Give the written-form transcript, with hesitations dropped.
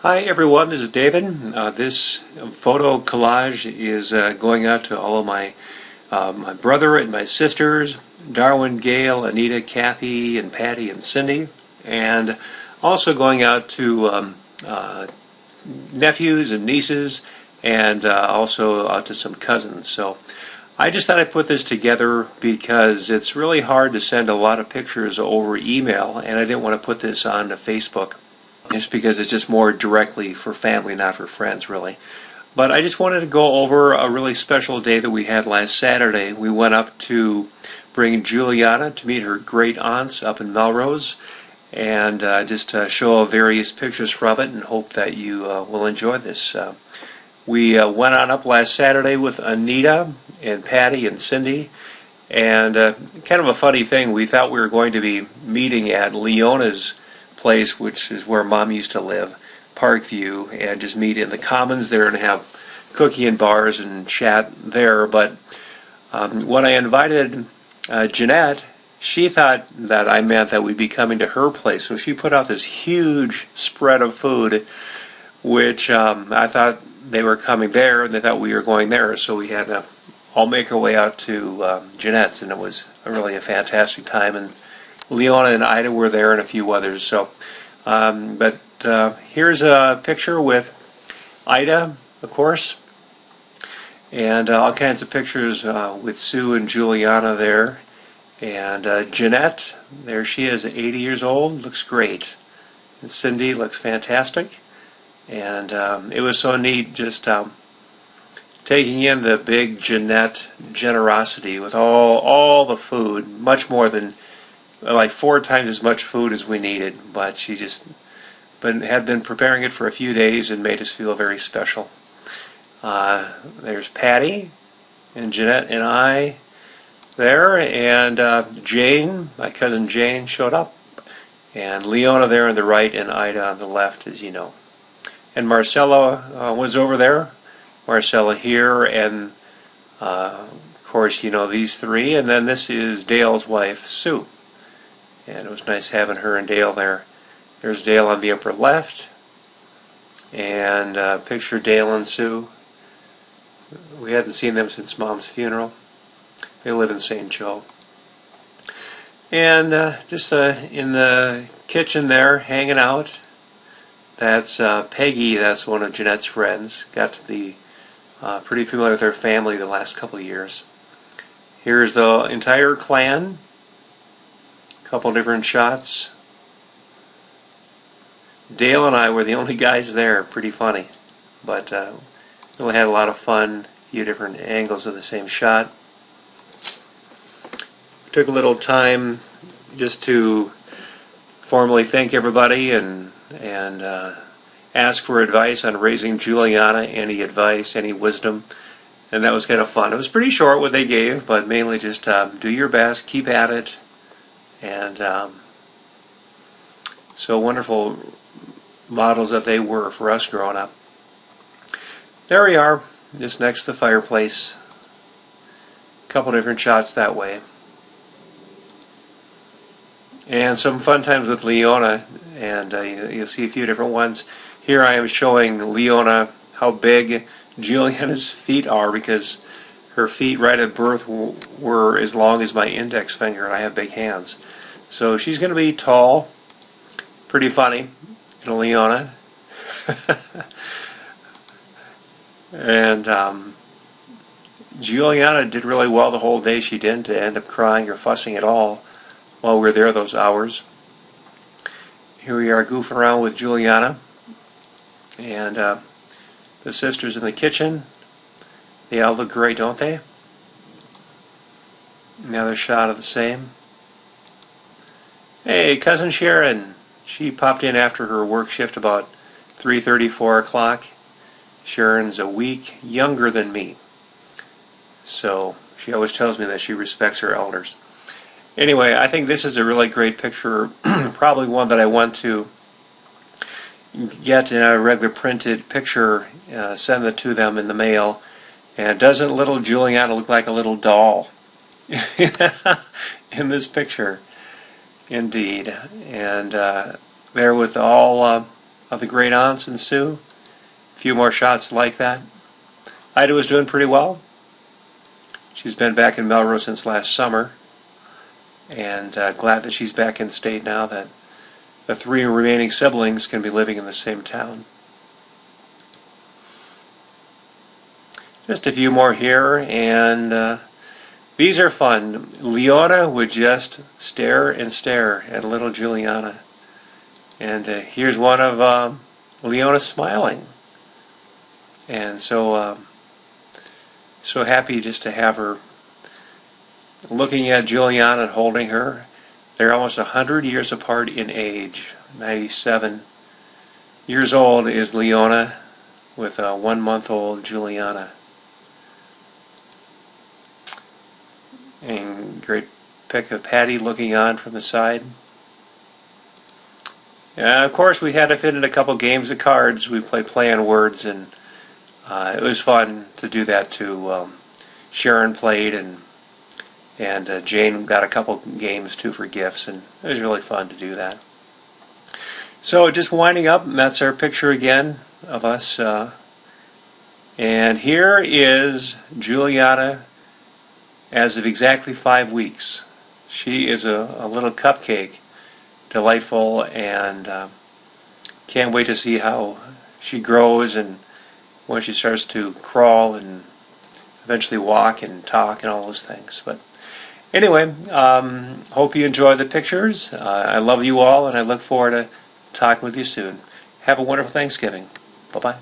Hi everyone, this is David. This photo collage is going out to all of my brother and my sisters, Darwin, Gail, Anita, Kathy, and Patty, and Cindy, and also going out to nephews and nieces, and also out to some cousins. So I just thought I'd put this together because it's really hard to send a lot of pictures over email, and I didn't want to put this on to Facebook. Just because it's just more directly for family, not for friends, really. But I just wanted to go over a really special day that we had last Saturday. We went up to bring Juliana to meet her great aunts up in Melrose, and just show various pictures from it, and hope that you will enjoy this. We went on up last Saturday with Anita and Patty and Cindy, and kind of a funny thing, we thought we were going to be meeting at Leona's place, which is where Mom used to live, Parkview, and just meet in the Commons there and have cookie and bars and chat there. But when I invited Jeanette, she thought that I meant that we'd be coming to her place, so she put out this huge spread of food, which I thought they were coming there, and they thought we were going there, so we had to all make our way out to Jeanette's, and it was really a fantastic time. And Leona and Ida were there, and a few others. So, but here's a picture with Ida, of course, and all kinds of pictures with Sue and Juliana there, and Jeanette, there she is, 80 years old, looks great, and Cindy looks fantastic, and it was so neat just taking in the big Jeanette generosity with all the food, much more than like 4 times as much food as we needed, but she just had been preparing it for a few days and made us feel very special. There's Patty and Jeanette and I there, and Jane, my cousin Jane, showed up, and Leona there on the right and Ida on the left, as you know. And Marcella was over there, Marcella here, and of course, you know, these three, and then this is Dale's wife, Sue. And it was nice having her and Dale there. There's Dale on the upper left, and picture Dale and Sue. We hadn't seen them since Mom's funeral. They live in St. Joe. And just in the kitchen there, hanging out, that's Peggy. That's one of Jeanette's friends. Got to be pretty familiar with her family the last couple of years. Here's the entire clan. Couple different shots. Dale and I were the only guys there. Pretty funny, but we had a lot of fun. A few different angles of the same shot. Took a little time just to formally thank everybody and ask for advice on raising Juliana. Any advice, any wisdom, and that was kind of fun. It was pretty short what they gave, but mainly just do your best, keep at it. And so wonderful models that they were for us growing up. There we are, just next to the fireplace. A couple different shots that way. And some fun times with Leona, and you'll see a few different ones. Here I am showing Leona how big Juliana's feet are, because her feet right at birth were as long as my index finger, and I have big hands. So she's going to be tall, pretty funny, Leona. And Juliana did really well the whole day. She didn't end up crying or fussing at all while we were there those hours. Here we are goofing around with Juliana. And the sisters in the kitchen. They all look great, don't they? Another shot of the same. Hey, Cousin Sharon. She popped in after her work shift about 3:30, 4 o'clock. Sharon's a week younger than me, so she always tells me that she respects her elders. Anyway, I think this is a really great picture, probably one that I want to get in a regular printed picture, send it to them in the mail. And doesn't little Juliana look like a little doll in this picture? Indeed. And there with all of the great aunts and Sue. A few more shots like that. Ida was doing pretty well. She's been back in Melrose since last summer, and glad that she's back in state now that the 3 remaining siblings can be living in the same town. Just a few more here, and these are fun. Leona would just stare and stare at little Juliana. And here's one of Leona smiling. And so happy just to have her looking at Juliana and holding her. They're almost 100 years apart in age. 97 years old is Leona with a 1-month-old Juliana. And great pic of Patty looking on from the side. And of course, we had to fit in a couple games of cards. We played play on words, and it was fun to do that too. Sharon played, and Jane got a couple games too for gifts, and it was really fun to do that. So just winding up, and that's our picture again of us. And here is Juliana as of exactly 5 weeks. She is a little cupcake, delightful, and can't wait to see how she grows and when she starts to crawl and eventually walk and talk and all those things. But anyway, hope you enjoy the pictures. I love you all, and I look forward to talking with you soon. Have a wonderful Thanksgiving. Bye-bye.